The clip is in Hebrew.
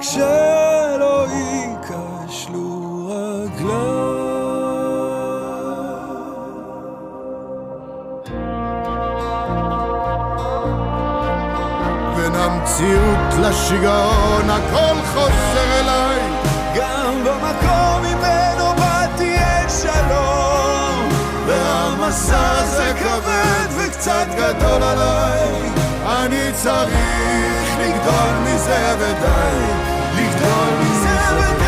כשלא ייכשלו רגליי. בין המציאות לשיגעון הכל חוזר אליי, גם במקום ממנו באתי אין שלום, והמסע הזה כבד וקצת גדול עליי. אני צריך לגדול מזה ודי, לגדול מזה ודי.